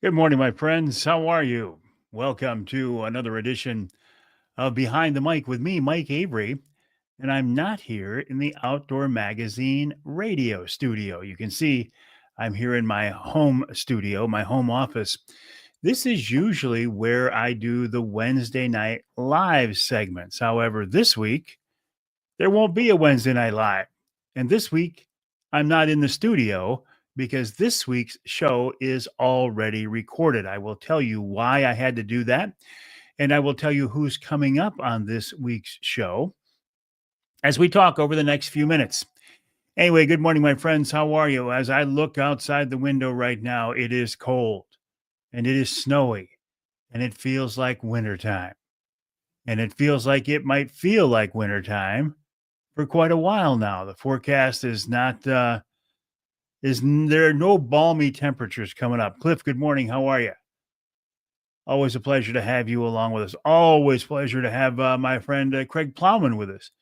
Good morning, my friends. How are you? Welcome to another edition of Behind the Mic with me, Mike Avery. And I'm not here in the Outdoor Magazine radio studio. You can see I'm here in my home studio, my home office. This is usually where I do the Wednesday night live segments. However, this week, there won't be a Wednesday Night Live. And this week, I'm not in the studio because this week's show is already recorded. I will tell you why I had to do that. And I will tell you who's coming up on this week's show as we talk over the next few minutes. Anyway, good morning, my friends. How are you? As I look outside the window right now, it is cold and it is snowy and it feels like wintertime. And it feels like it might feel like wintertime for quite a while now. The forecast is not there are no balmy temperatures coming up. Cliff, good morning. How are you? Always a pleasure to have you along with us. Always pleasure to have my friend Craig Plowman with us,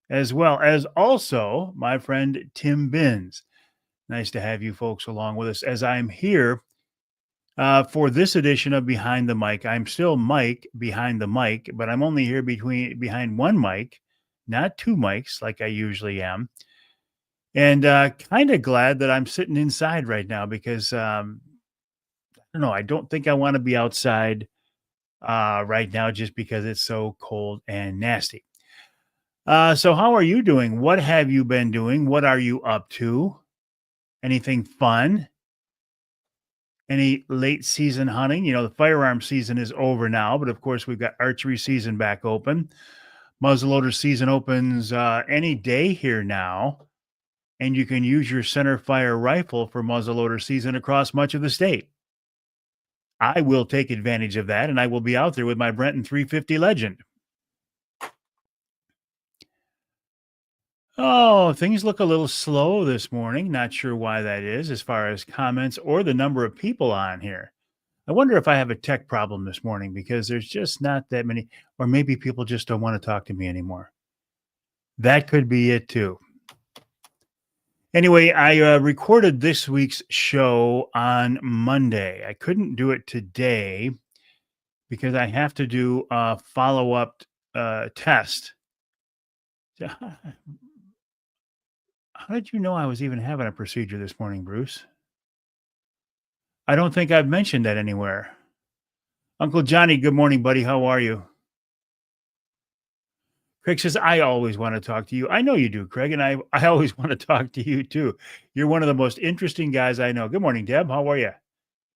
as well as also my friend Tim Binns. Nice to have you folks along with us as I'm here for this edition of Behind the Mic. I'm still Mike behind the mic, but I'm only here behind one mic, not two mics like I usually am. And kind of glad that I'm sitting inside right now because I don't know. I don't think I want to be outside right now just because it's so cold and nasty. So, how are you doing? What have you been doing? What are you up to? Anything fun? Any late season hunting? You know, the firearm season is over now, but of course, we've got archery season back open. Muzzleloader season opens any day here now, and you can use your center fire rifle for muzzleloader season across much of the state. I will take advantage of that, and I will be out there with my Brenton 350 Legend. Oh, things look a little slow this morning. Not sure why that is as far as comments or the number of people on here. I wonder if I have a tech problem this morning because there's just not that many, or maybe people just don't want to talk to me anymore. That could be it too. Anyway, I recorded this week's show on Monday. I couldn't do it today because I have to do a follow-up test. How did you know I was even having a procedure this morning, Bruce? I don't think I've mentioned that anywhere. Uncle Johnny, good morning, buddy. How are you? Craig says, I always want to talk to you. I know you do, Craig, and I always want to talk to you too. You're one of the most interesting guys I know. Good morning, Deb. How are you?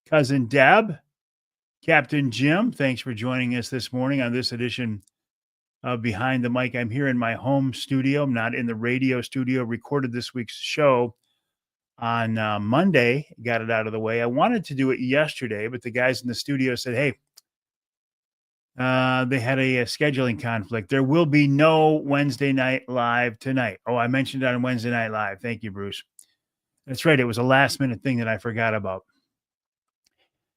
Cousin Deb, Captain Jim, thanks for joining us this morning on this edition of Behind the Mic. I'm here in my home studio. I'm not in the radio studio. Recorded this week's show on Monday, got it out of the way. I wanted to do it yesterday, but the guys in the studio said, hey, they had a scheduling conflict. There will be no Wednesday Night Live tonight. Oh, I mentioned it on Wednesday Night Live. Thank you, Bruce. That's right. It was a last minute thing that I forgot about.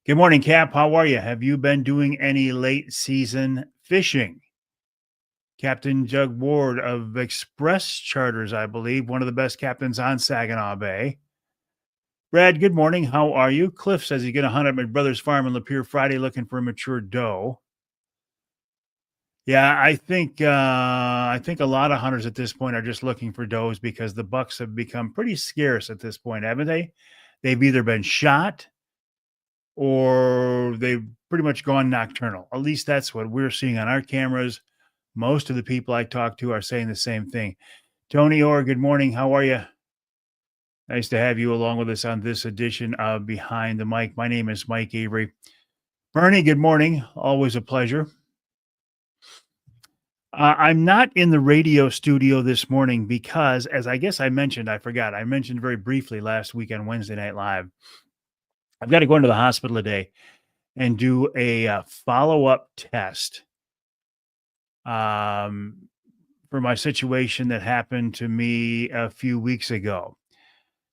Good morning, Cap. How are you? Have you been doing any late season fishing? Captain Jug Ward of Express Charters, I believe, one of the best captains on Saginaw Bay. Brad, good morning. How are you? Cliff says he's going to hunt at my brother's farm in Lapeer Friday looking for a mature doe. Yeah, I think a lot of hunters at this point are just looking for does because the bucks have become pretty scarce at this point, haven't they? They've either been shot or they've pretty much gone nocturnal. At least that's what we're seeing on our cameras. Most of the people I talk to are saying the same thing. Tony Orr, good morning. How are you? Nice to have you along with us on this edition of Behind the Mic. My name is Mike Avery. Bernie, good morning. Always a pleasure. I'm not in the radio studio this morning because, as I guess I mentioned, I forgot. I mentioned very briefly last week on Wednesday Night Live. I've got to go into the hospital today and do a follow-up test for my situation that happened to me a few weeks ago.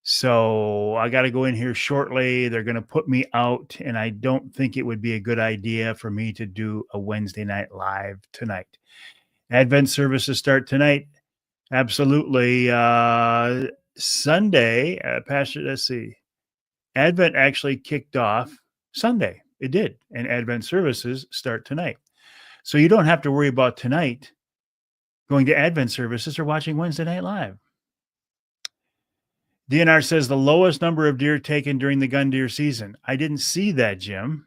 So I got to go in here shortly. They're going to put me out, and I don't think it would be a good idea for me to do a Wednesday Night Live tonight. Advent services start tonight. Absolutely. Sunday, Pastor, let's see. Advent actually kicked off Sunday. It did. And Advent services start tonight. So you don't have to worry about tonight going to Advent services or watching Wednesday Night Live. DNR says the lowest number of deer taken during the gun deer season. I didn't see that, Jim.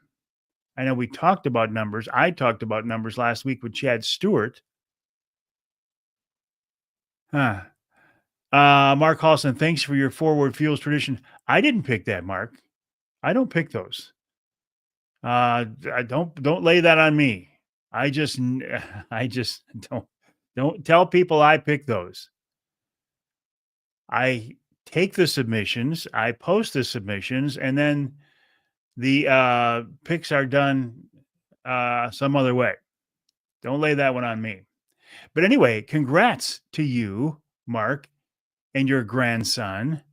I know we talked about numbers. I talked about numbers last week with Chad Stewart. Huh. Mark Halson, thanks for your forward fuels tradition. I didn't pick that, Mark. I don't pick those. I don't lay that on me. I just don't tell people I pick those. I take the submissions, I post the submissions, and then the picks are done some other way. Don't lay that one on me. But anyway, congrats to you, Mark, and your grandson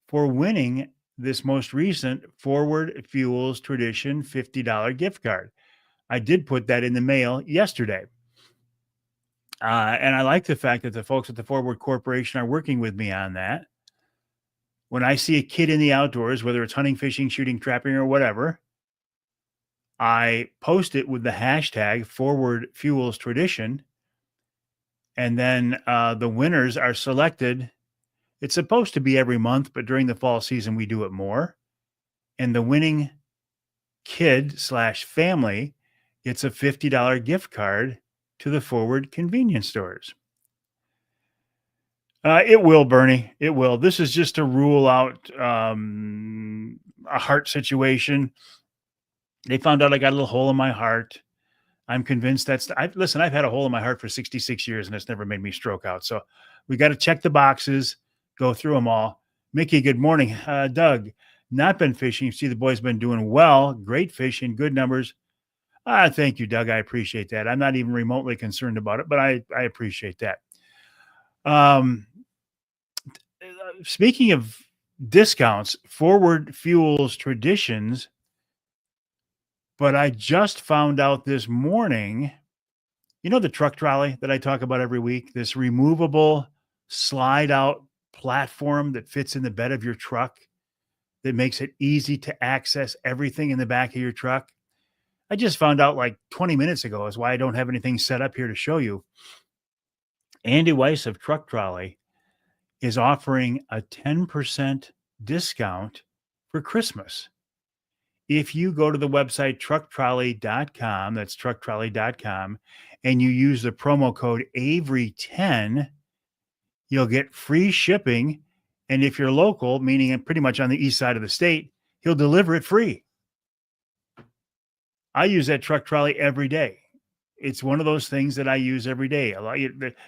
for winning this most recent Forward Fuels Tradition $50 gift card. I did put that in the mail yesterday. And I like the fact that the folks at the Forward Corporation are working with me on that. When I see a kid in the outdoors, whether it's hunting, fishing, shooting, trapping, or whatever, I post it with the hashtag Forward Fuels Tradition. And then the winners are selected. It's supposed to be every month, but during the fall season, we do it more. And the winning kid/family gets a $50 gift card to the Forward convenience stores. It will, Bernie. It will. This is just to rule out a heart situation. They found out I got a little hole in my heart. I'm convinced listen, I've had a hole in my heart for 66 years and it's never made me stroke out. So we got to check the boxes, go through them all. Mickey, good morning. Doug, not been fishing. You see the boys been doing well. Great fishing, good numbers. Thank you, Doug. I appreciate that. I'm not even remotely concerned about it, but I appreciate that. Speaking of discounts, Forward Fuels Traditions, but I just found out this morning, you know, the truck trolley that I talk about every week, this removable slide out platform that fits in the bed of your truck that makes it easy to access everything in the back of your truck. I just found out like 20 minutes ago is why I don't have anything set up here to show you. Andy Weiss of Truck Trolley is offering a 10% discount for Christmas. If you go to the website trucktrolley.com, that's trucktrolley.com, and you use the promo code Avery10, you'll get free shipping. And if you're local, meaning pretty much on the east side of the state, he'll deliver it free. I use that truck trolley every day. It's one of those things that I use every day.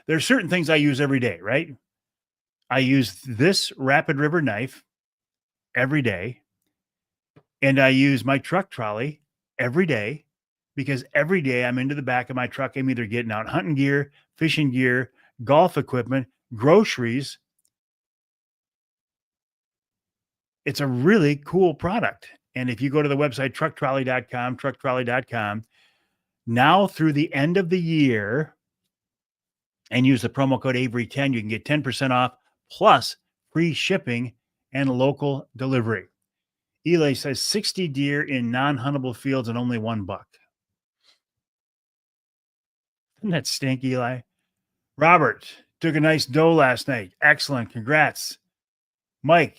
There are certain things I use every day, right? I use this Rapid River knife every day. And I use my truck trolley every day because every day I'm into the back of my truck. I'm either getting out hunting gear, fishing gear, golf equipment, groceries. It's a really cool product. And if you go to the website, trucktrolley.com, now through the end of the year and use the promo code Avery10, you can get 10% off plus free shipping and local delivery. Eli says 60 deer in non-huntable fields and only $1. Doesn't that stink, Eli? Robert took a nice doe last night. Excellent. Congrats. Mike,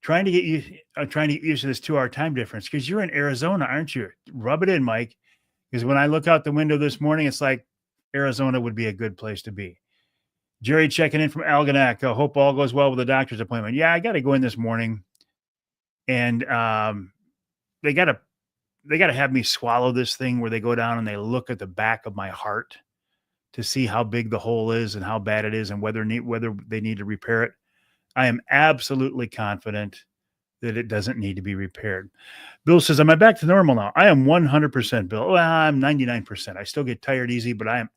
trying to get used to this 2-hour time difference because you're in Arizona, aren't you? Rub it in, Mike. Because when I look out the window this morning, it's like Arizona would be a good place to be. Jerry checking in from Algonac. Hope all goes well with the doctor's appointment. Yeah, I got to go in this morning. And they got to have me swallow this thing where they go down and they look at the back of my heart to see how big the hole is and how bad it is and whether they need to repair it. I am absolutely confident that it doesn't need to be repaired. Bill says, am I back to normal now? I am 100%, Bill. Well, I'm 99%. I still get tired easy, but I'm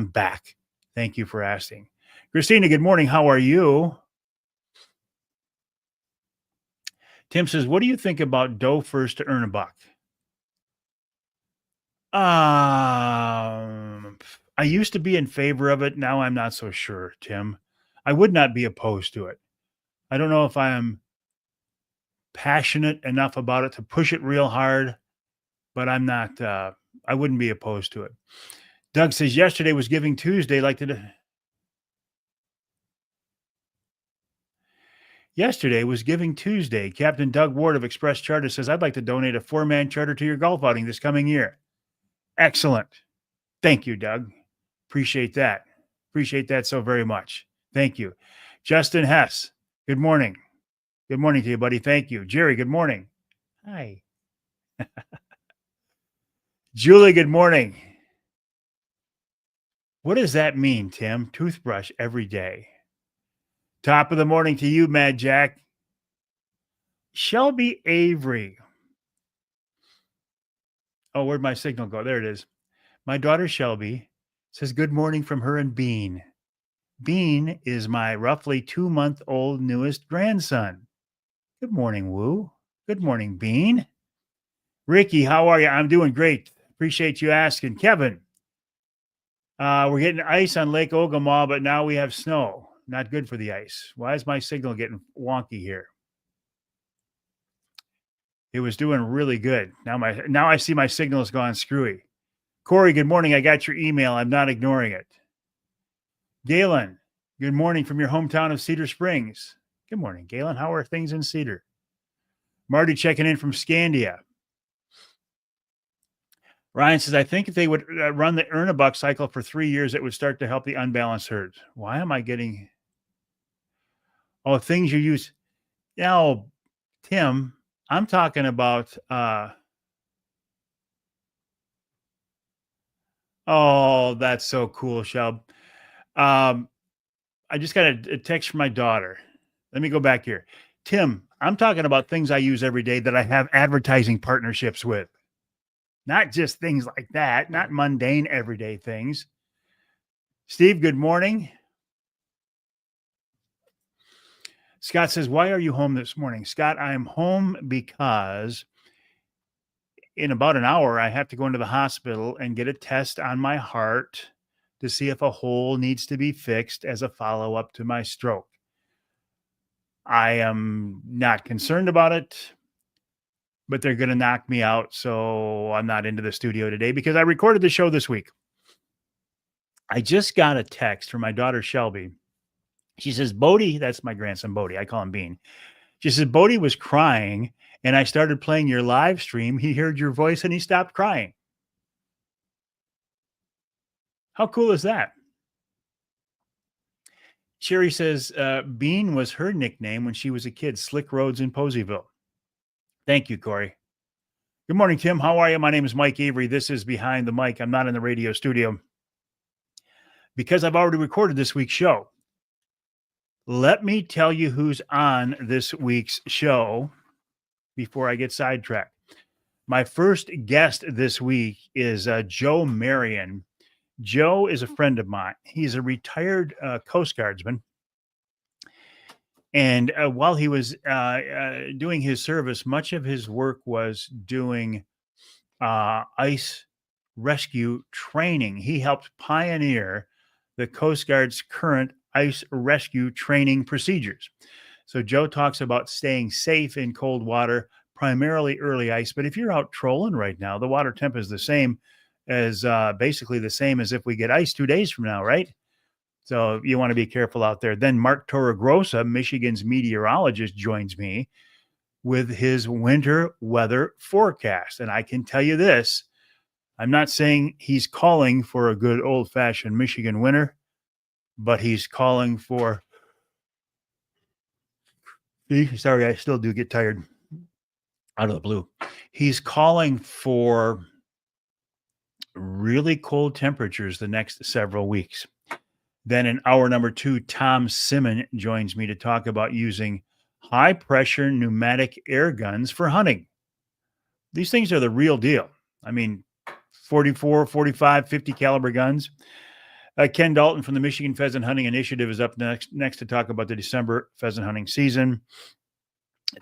back. Thank you for asking. Christina, good morning. How are you? Tim says, what do you think about doe first to earn a buck? I used to be in favor of it. Now I'm not so sure, Tim. I would not be opposed to it. I don't know if I am passionate enough about it to push it real hard, but I'm not, I wouldn't be opposed to it. Doug says yesterday was Giving Tuesday. Yesterday was Giving Tuesday. Captain Doug Ward of Express Charter says, I'd like to donate a 4-man charter to your golf outing this coming year. Excellent. Thank you, Doug. Appreciate that. Appreciate that so very much. Thank you. Justin Hess, good morning. Good morning to you, buddy. Thank you. Jerry, good morning. Hi. Julie, good morning. What does that mean, Tim? Toothbrush every day. Top of the morning to you, Mad Jack. Shelby Avery. Oh, where'd my signal go? There it is. My daughter Shelby says good morning from her and Bean. Bean is my roughly 2-month-old newest grandson. Good morning, Woo. Good morning, Bean. Ricky, how are you? I'm doing great. Appreciate you asking. Kevin, we're getting ice on Lake Ogama, but now we have snow. Not good for the ice. Why is my signal getting wonky here? It was doing really good. Now I see my signal has gone screwy. Corey, good morning. I got your email. I'm not ignoring it. Galen, good morning from your hometown of Cedar Springs. Good morning, Galen. How are things in Cedar? Marty checking in from Scandia. Ryan says, I think if they would run the earn-a-buck cycle for 3 years, it would start to help the unbalanced herds. Why am I getting... Oh, things you use... Now, Tim, I'm talking about... Oh, that's so cool, Shub. I just got a text from my daughter. Let me go back here. Tim, I'm talking about things I use every day that I have advertising partnerships with. Not just things like that, not mundane everyday things. Steve, good morning. Scott says, why are you home this morning? Scott, I'm home because in about an hour, I have to go into the hospital and get a test on my heart to see if a hole needs to be fixed as a follow-up to my stroke. I am not concerned about it, but they're going to knock me out. So I'm not into the studio today because I recorded the show this week. I just got a text from my daughter, Shelby. She says, Bodie, that's my grandson, Bodie. I call him Bean. She says, Bodie was crying and I started playing your live stream. He heard your voice and he stopped crying. How cool is that? Sherry says, Bean was her nickname when she was a kid, Slick Roads in Poseyville. Thank you, Corey. Good morning, Tim. How are you? My name is Mike Avery. This is Behind the Mic. I'm not in the radio studio because I've already recorded this week's show. Let me tell you who's on this week's show before I get sidetracked. My first guest this week is Joe Marion. Joe is a friend of mine. He's a retired Coast Guardsman. And while he was doing his service, much of his work was doing ice rescue training. He helped pioneer the Coast Guard's current ice rescue training procedures. So Joe talks about staying safe in cold water, primarily early ice. But if you're out trolling right now, the water temp is the same as basically the same as if we get ice 2 days from now, right? So you want to be careful out there. Then Mark Torregrossa, Michigan's meteorologist, joins me with his winter weather forecast. And I can tell you this, I'm not saying he's calling for a good old-fashioned Michigan winter, but he's calling for... Sorry, I still do get tired out of the blue. He's calling for really cold temperatures the next several weeks. Then in hour number 2, Tom Simon joins me to talk about using high-pressure pneumatic air guns for hunting. These things are the real deal. I mean, 44, 45, 50 caliber guns. Ken Dalton from the Michigan Pheasant Hunting Initiative is up next to talk about the December pheasant hunting season.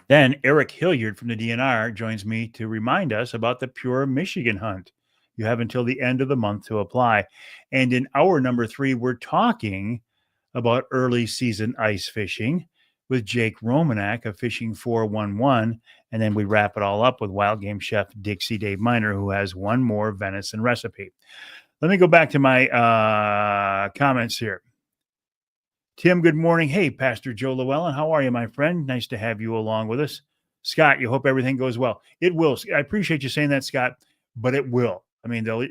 Then Eric Hilliard from the DNR joins me to remind us about the Pure Michigan Hunt. You have until the end of the month to apply. And in hour number 3, we're talking about early season ice fishing. with Jake Romanek of Fishing 411. And then we wrap it all up with wild game chef Dixie Dave Miner, who has one more venison recipe. Let me go back to my comments here. Tim, good morning. Hey, Pastor Joe Llewellyn, how are you, my friend? Nice to have you along with us. Scott, you hope everything goes well. It will. I appreciate you saying that, Scott, but it will. I mean, they'll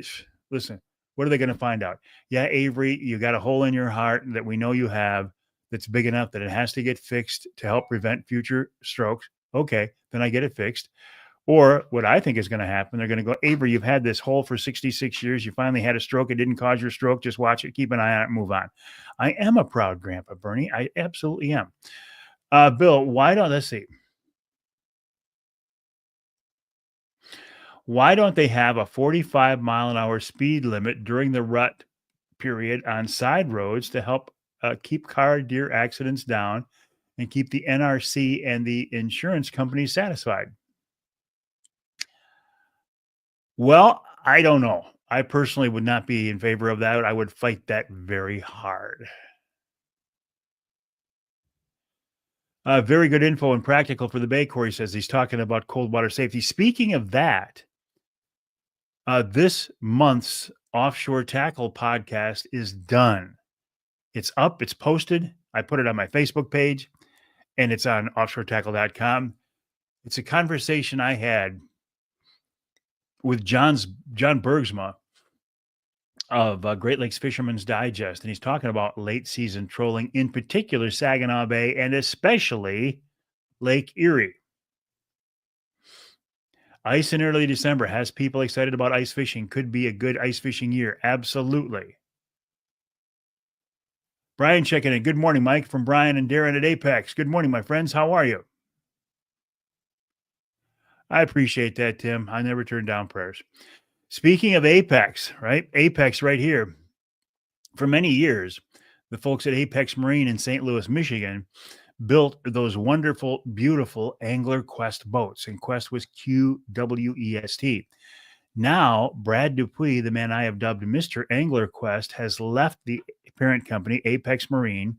listen. What are they going to find out? Yeah, Avery, you got a hole in your heart that we know you have that's big enough that it has to get fixed to help prevent future strokes. Okay, then I get it fixed. Or what I think is going to happen, they're going to go, Avery, you've had this hole for 66 years. You finally had a stroke. It didn't cause your stroke. Just watch it. Keep an eye on it. Move on. I am a proud grandpa, Bernie. I absolutely am. Bill, let's see. Why don't they have a 45-mile-an-hour speed limit during the rut period on side roads to help keep car deer accidents down and keep the NRC and the insurance companies satisfied? Well, I don't know. I personally would not be in favor of that. I would fight that very hard. Very good info and practical for the Bay, Corey says. He's talking about cold water safety. Speaking of that, this month's Offshore Tackle podcast is done. It's up, it's posted. I put it on my Facebook page, and it's on offshoretackle.com. It's a conversation I had with John Bergsma of Great Lakes Fisherman's Digest, and he's talking about late season trolling, in particular Saginaw Bay and especially Lake Erie. Ice in early December has people excited about ice fishing. Could be a good ice fishing year. Absolutely. Brian checking in. Good morning, Mike, from Brian and Darren at Apex. Good morning, my friends. How are you? I appreciate that, Tim. I never turn down prayers. Speaking of Apex, right? Apex right here. For many years, the folks at Apex Marine in St. Louis, Michigan, built those wonderful, beautiful Angler Quest boats, and Quest was QWEST. Now, Brad Dupuis, the man I have dubbed Mr. Angler Quest, has left the parent company, Apex Marine,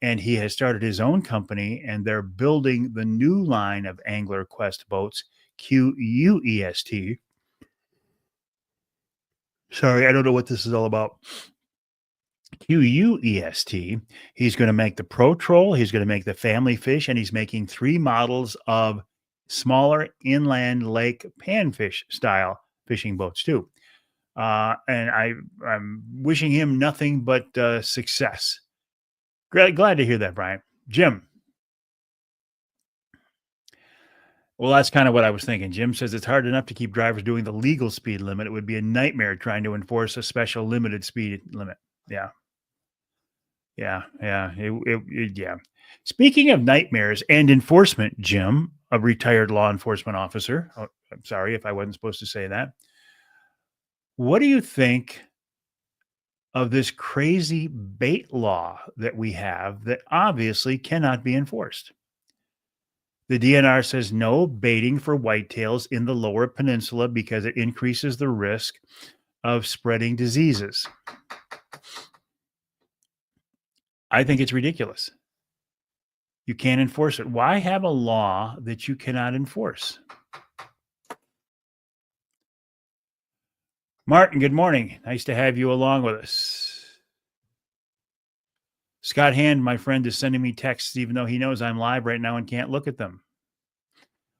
and he has started his own company, and they're building the new line of Angler Quest boats, QUEST. Sorry, I don't know what this is all about. QUEST. He's going to make the Pro Troll, he's going to make the Family Fish, and he's making 3 models of smaller inland lake panfish style fishing boats too. And I'm wishing him nothing but success. Glad to hear that, Brian. Jim. Well, that's kind of what I was thinking. Jim says it's hard enough to keep drivers doing the legal speed limit. It would be a nightmare trying to enforce a special limited speed limit. Yeah. Yeah. Yeah. Speaking of nightmares and enforcement, Jim, a retired law enforcement officer. Oh, I'm sorry if I wasn't supposed to say that. What do you think of this crazy bait law that we have that obviously cannot be enforced? The DNR says no baiting for whitetails in the lower peninsula because it increases the risk of spreading diseases. I think it's ridiculous. You can't enforce it. Why have a law that you cannot enforce? Martin, good morning. Nice to have you along with us. Scott Hand, my friend, is sending me texts even though he knows I'm live right now and can't look at them.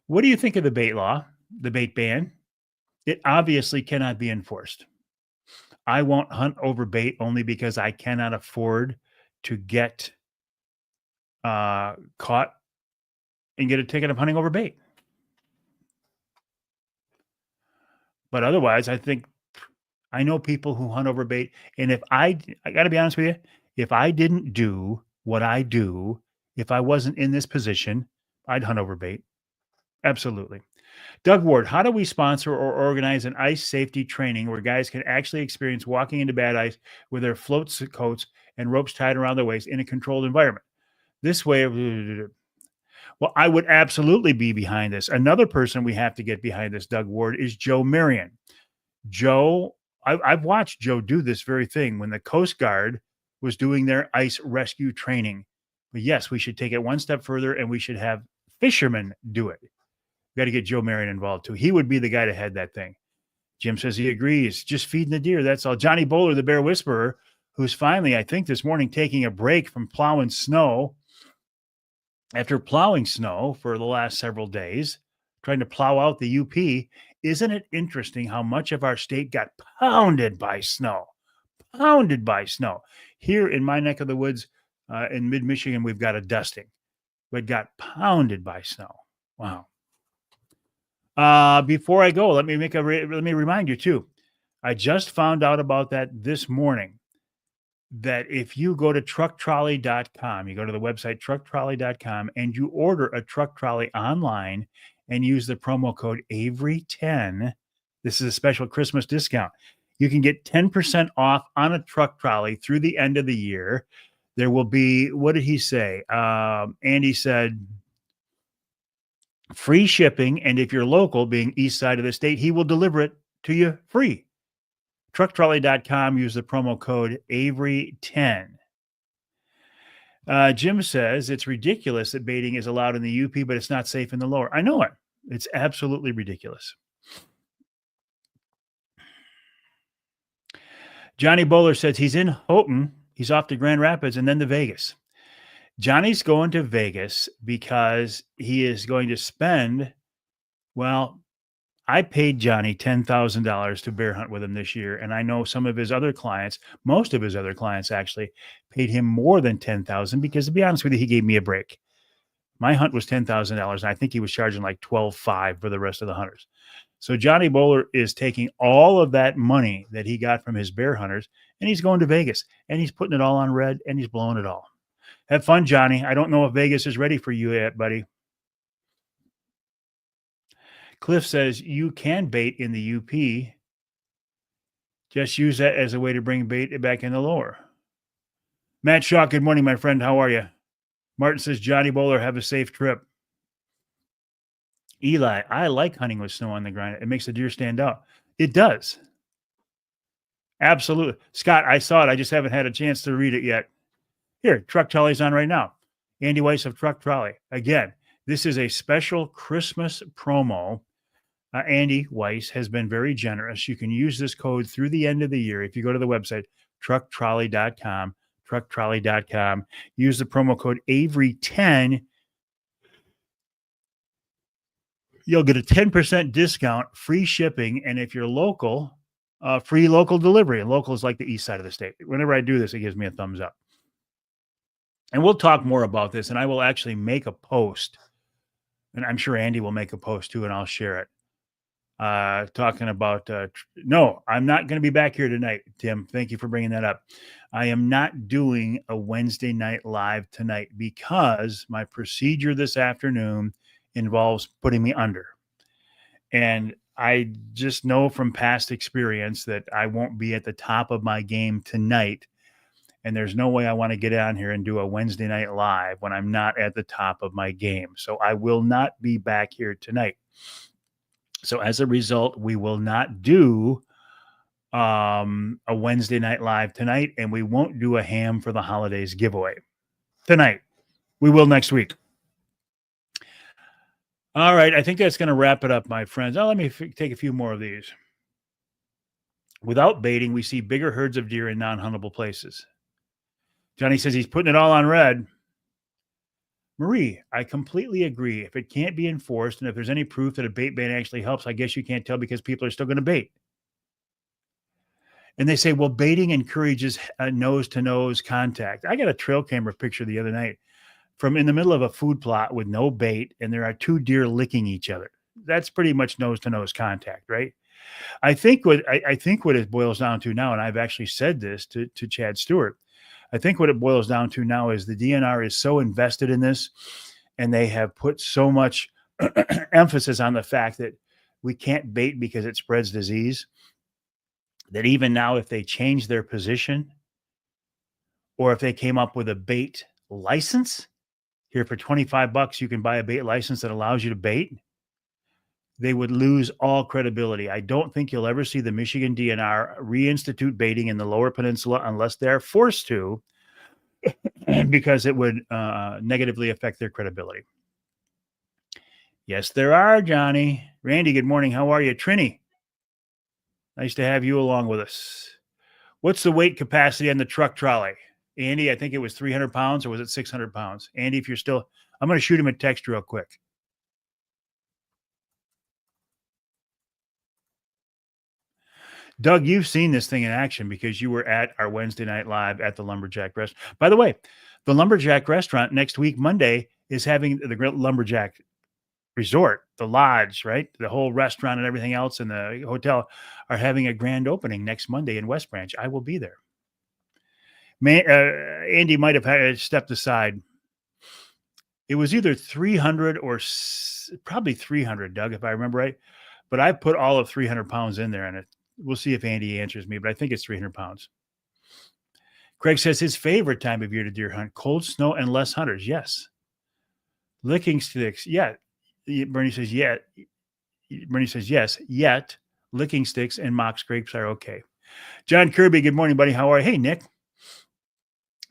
What do you think of the bait law, the bait ban? It obviously cannot be enforced. I won't hunt over bait only because I cannot afford to get caught and get a ticket of hunting over bait. But otherwise, I think I know people who hunt over bait. And if I got to be honest with you, if I didn't do what I do, if I wasn't in this position, I'd hunt over bait. Absolutely. Doug Ward, how do we sponsor or organize an ice safety training where guys can actually experience walking into bad ice with their floats, coats, and ropes tied around their waist in a controlled environment? This way, well, I would absolutely be behind this. Another person we have to get behind this, Doug Ward, is Joe Marion. Joe, I've watched Joe do this very thing when the Coast Guard was doing their ice rescue training. But yes, we should take it one step further and we should have fishermen do it. We got to get Joe Marion involved too. He would be the guy to head that thing. Jim says he agrees. Just feeding the deer. That's all. Johnny Bowler, the Bear Whisperer, who's finally, I think, this morning taking a break from plowing snow after plowing snow for the last several days, trying to plow out the UP. Isn't it interesting how much of our state got pounded by snow? Pounded by snow. Here in my neck of the woods, in mid Michigan, we've got a dusting, but got pounded by snow. Wow. Before I go, let me remind you too. I just found out about that this morning. That if you go to trucktrolley.com, you go to the website trucktrolley.com and you order a truck trolley online and use the promo code Avery10, this is a special Christmas discount. You can get 10% off on a truck trolley through the end of the year. There will be, what did he say? Andy said free shipping. And if you're local, being east side of the state, he will deliver it to you free. Trucktrolley.com, use the promo code Avery10. Jim says it's ridiculous that baiting is allowed in the UP, but it's not safe in the lower. I know it. It's absolutely ridiculous. Johnny Bowler says he's in Houghton. He's off to Grand Rapids and then to Vegas. Johnny's going to Vegas because he is going to spend, well, I paid Johnny $10,000 to bear hunt with him this year. And I know some of his other clients, most of his other clients actually paid him more than $10,000 because to be honest with you, he gave me a break. My hunt was $10,000 and I think he was charging like $12,500 for the rest of the hunters. So Johnny Bowler is taking all of that money that he got from his bear hunters and he's going to Vegas and he's putting it all on red and he's blowing it all. Have fun, Johnny. I don't know if Vegas is ready for you yet, buddy. Cliff says you can bait in the UP. Just use that as a way to bring bait back in the lower. Matt Shaw, good morning, my friend. How are you? Martin says, Johnny Bowler, have a safe trip. Eli, I like hunting with snow on the ground. It makes the deer stand out. It does. Absolutely. Scott, I saw it. I just haven't had a chance to read it yet. Here, Truck Trolley's on right now. Andy Weiss of Truck Trolley. Again, this is a special Christmas promo. Andy Weiss has been very generous. You can use this code through the end of the year. If you go to the website, trucktrolley.com, use the promo code Avery10. You'll get a 10% discount, free shipping. And if you're local, free local delivery. And local is like the east side of the state. Whenever I do this, it gives me a thumbs up. And we'll talk more about this. And I will actually make a post. And I'm sure Andy will make a post too, and I'll share it. Talking about, no, I'm not going to be back here tonight, Tim. Thank you for bringing that up. I am not doing a Wednesday night live tonight because my procedure this afternoon involves putting me under. And I just know from past experience that I won't be at the top of my game tonight. And there's no way I want to get on here and do a Wednesday night live when I'm not at the top of my game. So I will not be back here tonight. So as a result, we will not do a Wednesday night live tonight, and we won't do a ham for the holidays giveaway tonight. We will next week. All right. I think that's going to wrap it up, my friends. Let me take a few more of these. Without baiting, we see bigger herds of deer in non-huntable places. Johnny says he's putting it all on red. Marie, I completely agree. If it can't be enforced and if there's any proof that a bait ban actually helps, I guess you can't tell because people are still going to bait. And they say, well, baiting encourages nose-to-nose contact. I got a trail camera picture the other night from in the middle of a food plot with no bait, and there are two deer licking each other. That's pretty much nose-to-nose contact, right? I think what it boils down to now, and I've actually said this to Chad Stewart, I think what it boils down to now is the DNR is so invested in this, and they have put so much emphasis on the fact that we can't bait because it spreads disease, that even now if they change their position or if they came up with a bait license, here for $25, you can buy a bait license that allows you to bait, they would lose all credibility. I don't think you'll ever see the Michigan DNR reinstitute baiting in the Lower Peninsula unless they're forced to, because it would negatively affect their credibility. Yes, there are, Johnny. Randy, good morning. How are you? Trini, nice to have you along with us. What's the weight capacity on the truck trolley? Andy, I think it was 300 pounds, or was it 600 pounds? Andy, if you're still, I'm going to shoot him a text real quick. Doug, you've seen this thing in action because you were at our Wednesday night live at the Lumberjack Restaurant. By the way, the Lumberjack Restaurant next week, Monday, is having the Lumberjack Resort, the lodge, right? The whole restaurant and everything else and the hotel are having a grand opening next Monday in West Branch. I will be there. Andy might have had stepped aside. It was either 300 or probably 300, Doug, if I remember right. But I put all of 300 pounds in there, and we'll see if Andy answers me, but I think it's 300 pounds. Craig says his favorite time of year to deer hunt, cold snow and less hunters. Yes. Licking sticks. Yeah. Bernie says, yeah. Bernie says, yes, yet licking sticks and mock scrapes are okay. John Kirby, good morning, buddy. How are you? Hey, Nick.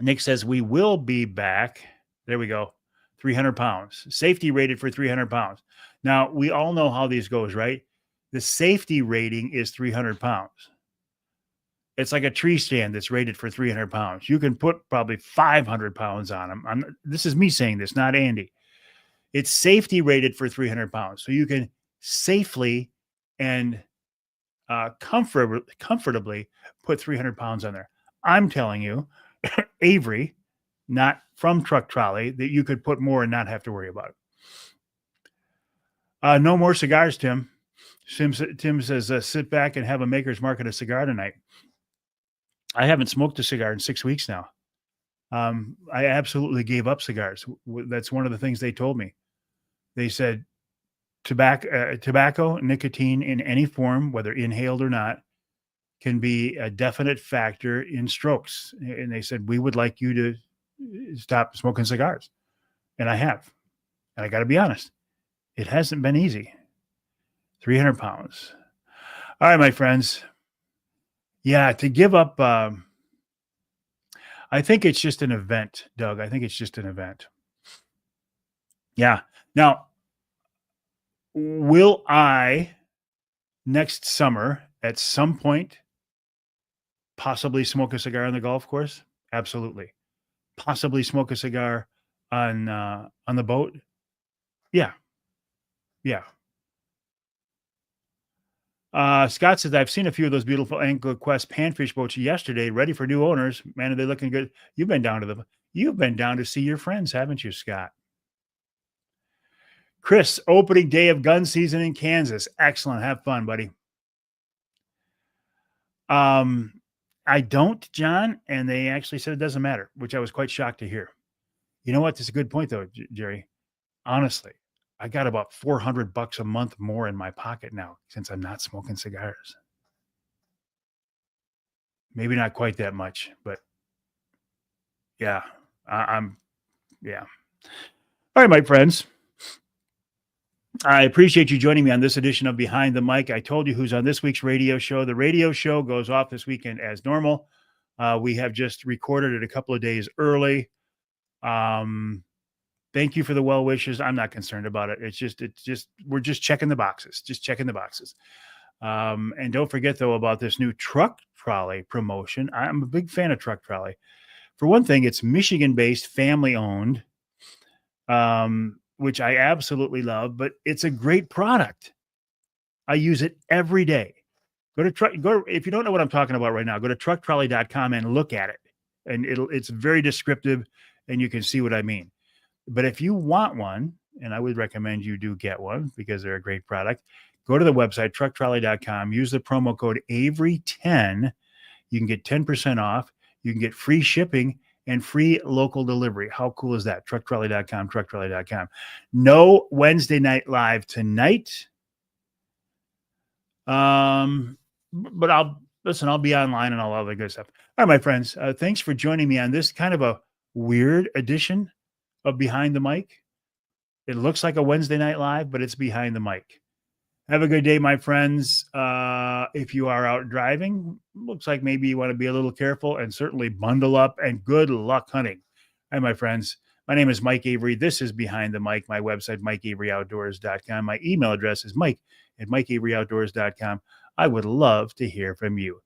Nick says, we will be back. There we go. 300 pounds. Safety rated for 300 pounds. Now, we all know how these goes, right? The safety rating is 300 pounds. It's like a tree stand that's rated for 300 pounds. You can put probably 500 pounds on them. This is me saying this, not Andy. It's safety rated for 300 pounds. So you can safely and comfortably put 300 pounds on there. I'm telling you, Avery, not from Truck Trolley, that you could put more and not have to worry about it. No more cigars, Tim. Tim says, sit back and have a Maker's Mark and a cigar tonight. I haven't smoked a cigar in 6 weeks now. I absolutely gave up cigars. That's one of the things they told me. They said tobacco, nicotine in any form, whether inhaled or not, can be a definite factor in strokes. And they said, we would like you to stop smoking cigars. And I have. And I got to be honest, it hasn't been easy. 300 pounds. All right, my friends. Yeah, to give up, I think it's just an event, Doug. I think it's just an event. Yeah. Now, will I next summer at some point possibly smoke a cigar on the golf course? Absolutely. Possibly smoke a cigar on the boat? Yeah. Yeah. Scott says, I've seen a few of those beautiful Angler Quest panfish boats yesterday, ready for new owners. Man, are they looking good? You've been down to see your friends, haven't you, Scott? Chris, opening day of gun season in Kansas. Excellent. Have fun, buddy. I don't, John, and they actually said it doesn't matter, which I was quite shocked to hear. You know what? That's a good point, though, Jerry. Honestly, I got about $400 a month more in my pocket now since I'm not smoking cigars. Maybe not quite that much, but yeah, yeah. All right, my friends. I appreciate you joining me on this edition of Behind the Mic. I told you who's on this week's radio show. The radio show goes off this weekend as normal. We have just recorded it a couple of days early. Thank you for the well wishes. I'm not concerned about it. It's just we're just checking the boxes. And don't forget though about this new truck trolley promotion. I'm a big fan of truck trolley. For one thing, it's Michigan-based, family-owned, which I absolutely love. But it's a great product. I use it every day. If you don't know what I'm talking about right now, go to trucktrolley.com and look at it, and it's very descriptive, and you can see what I mean. But if you want one, and I would recommend you do get one because they're a great product, go to the website, trucktrolley.com, use the promo code Avery10. You can get 10% off. You can get free shipping and free local delivery. How cool is that? Trucktrolley.com, trucktrolley.com. No Wednesday night live tonight. But I'll be online and all other good stuff. All right, my friends, thanks for joining me on this kind of a weird edition of Behind the Mic. It looks like a Wednesday night live, but it's Behind the Mic. Have a good day, my friends. If you are out driving, looks like maybe you want to be a little careful and certainly bundle up and good luck hunting. Hi, my friends. My name is Mike Avery. This is Behind the Mic, my website, MikeAveryOutdoors.com. My email address is mike@MikeAveryOutdoors.com. I would love to hear from you.